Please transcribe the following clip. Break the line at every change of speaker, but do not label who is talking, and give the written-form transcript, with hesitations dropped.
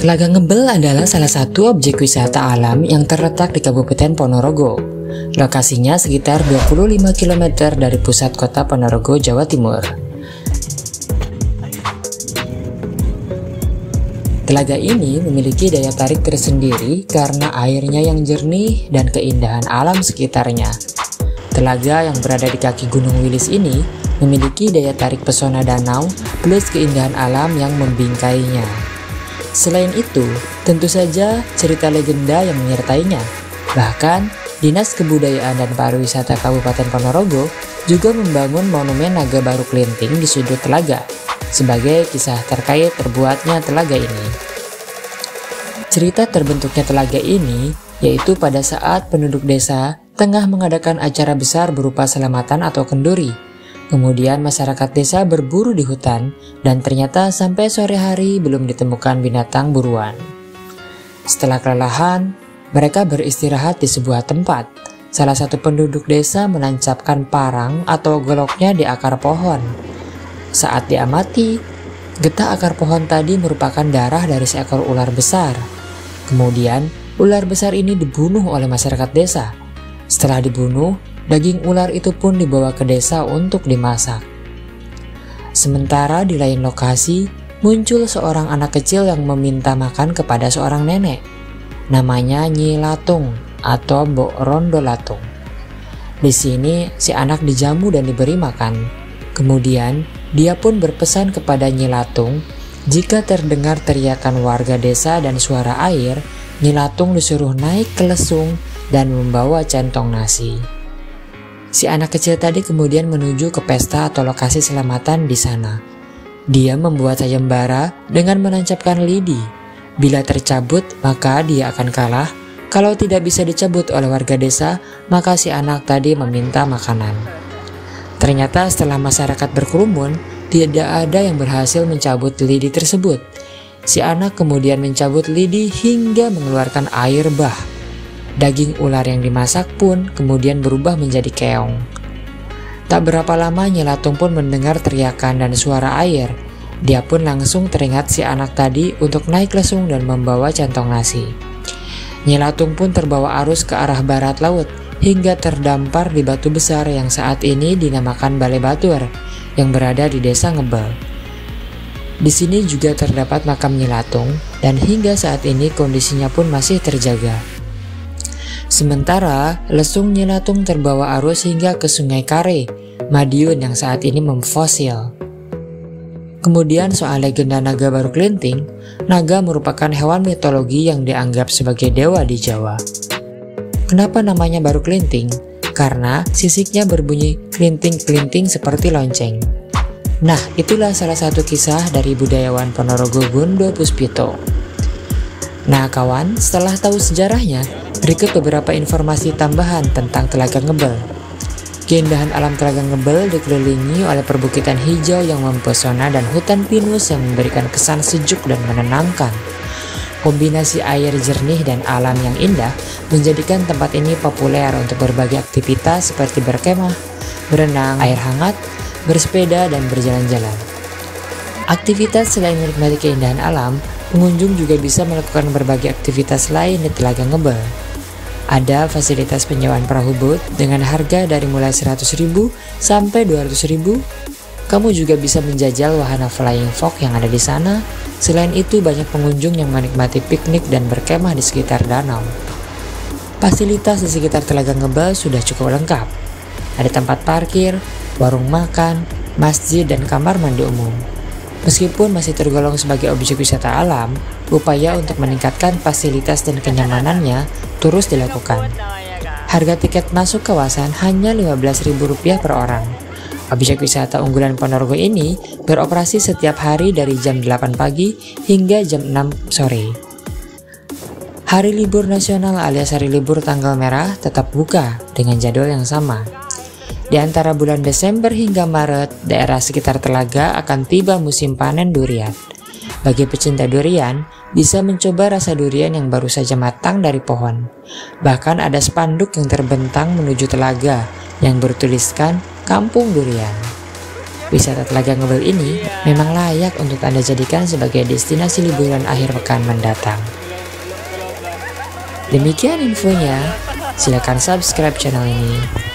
Telaga Ngebel adalah salah satu objek wisata alam yang terletak di Kabupaten Ponorogo. Lokasinya sekitar 25 km dari pusat kota Ponorogo, Jawa Timur. Telaga ini memiliki daya tarik tersendiri karena airnya yang jernih dan keindahan alam sekitarnya. Telaga yang berada di kaki Gunung Wilis ini memiliki daya tarik pesona danau plus keindahan alam yang membingkainya. Selain itu, tentu saja cerita legenda yang menyertainya. Bahkan, Dinas Kebudayaan dan Pariwisata Kabupaten Ponorogo juga membangun monumen Naga Baru Klinting di sudut telaga sebagai kisah terkait terbuatnya telaga ini. Cerita terbentuknya telaga ini yaitu pada saat penduduk desa tengah mengadakan acara besar berupa selamatan atau kenduri. Kemudian masyarakat desa berburu di hutan dan ternyata sampai sore hari belum ditemukan binatang buruan. Setelah kelelahan, mereka beristirahat di sebuah tempat. Salah satu penduduk desa menancapkan parang atau goloknya di akar pohon. Saat diamati, getah akar pohon tadi merupakan darah dari seekor ular besar. Kemudian, ular besar ini dibunuh oleh masyarakat desa. Setelah dibunuh, daging ular itu pun dibawa ke desa untuk dimasak. Sementara di lain lokasi, muncul seorang anak kecil yang meminta makan kepada seorang nenek. Namanya Nyi Latung atau Mbok Rondo Latung. Di sini, si anak dijamu dan diberi makan. Kemudian, dia pun berpesan kepada Nyi Latung, jika terdengar teriakan warga desa dan suara air, Nyi Latung disuruh naik ke lesung dan membawa centong nasi. Si anak kecil tadi kemudian menuju ke pesta atau lokasi selamatan di sana. Dia membuat sayembara dengan menancapkan lidi. Bila tercabut, maka dia akan kalah. Kalau tidak bisa dicabut oleh warga desa, maka si anak tadi meminta makanan. Ternyata setelah masyarakat berkerumun, tidak ada yang berhasil mencabut lidi tersebut. Si anak kemudian mencabut lidi hingga mengeluarkan air bah. Daging ular yang dimasak pun kemudian berubah menjadi keong. Tak berapa lama Nyi Latung pun mendengar teriakan dan suara air. Dia pun langsung teringat si anak tadi untuk naik lesung dan membawa centong nasi. Nyi Latung pun terbawa arus ke arah barat laut hingga terdampar di batu besar yang saat ini dinamakan Balai Batur yang berada di desa Ngebel. Di sini juga terdapat makam Nyi Latung dan hingga saat ini kondisinya pun masih terjaga. Sementara lesung Nyi Latung terbawa arus hingga ke Sungai Kare, Madiun yang saat ini memfosil. Kemudian soal legenda Naga Baru Klinting, naga merupakan hewan mitologi yang dianggap sebagai dewa di Jawa. Kenapa namanya Baru Klinting? Karena sisiknya berbunyi klinting-klinting seperti lonceng. Nah, itulah salah satu kisah dari budayawan Ponorogo Gondo Puspito. Nah kawan, setelah tahu sejarahnya, berikut beberapa informasi tambahan tentang Telaga Ngebel. Keindahan alam Telaga Ngebel dikelilingi oleh perbukitan hijau yang mempesona dan hutan pinus yang memberikan kesan sejuk dan menenangkan. Kombinasi air jernih dan alam yang indah menjadikan tempat ini populer untuk berbagai aktivitas seperti berkemah, berenang, air hangat, bersepeda, dan berjalan-jalan. Aktivitas selain menikmati keindahan alam, pengunjung juga bisa melakukan berbagai aktivitas lain di Telaga Ngebel. Ada fasilitas penyewaan perahu boat dengan harga dari mulai 100.000 sampai 200.000. Kamu juga bisa menjajal wahana flying fox yang ada di sana. Selain itu, banyak pengunjung yang menikmati piknik dan berkemah di sekitar danau. Fasilitas di sekitar Telaga Ngebel sudah cukup lengkap. Ada tempat parkir, warung makan, masjid, dan kamar mandi umum. Meskipun masih tergolong sebagai objek wisata alam, upaya untuk meningkatkan fasilitas dan kenyamanannya terus dilakukan. Harga tiket masuk kawasan hanya Rp15.000 per orang. Objek wisata unggulan Ponorogo ini beroperasi setiap hari dari jam 8 pagi hingga jam 6 sore. Hari libur nasional alias hari libur tanggal merah tetap buka dengan jadwal yang sama. Di antara bulan Desember hingga Maret, daerah sekitar telaga akan tiba musim panen durian. Bagi pecinta durian, bisa mencoba rasa durian yang baru saja matang dari pohon. Bahkan ada spanduk yang terbentang menuju telaga yang bertuliskan Kampung Durian. wisata Telaga Ngebel ini memang layak untuk Anda jadikan sebagai destinasi liburan akhir pekan mendatang. Demikian infonya, silakan subscribe channel ini.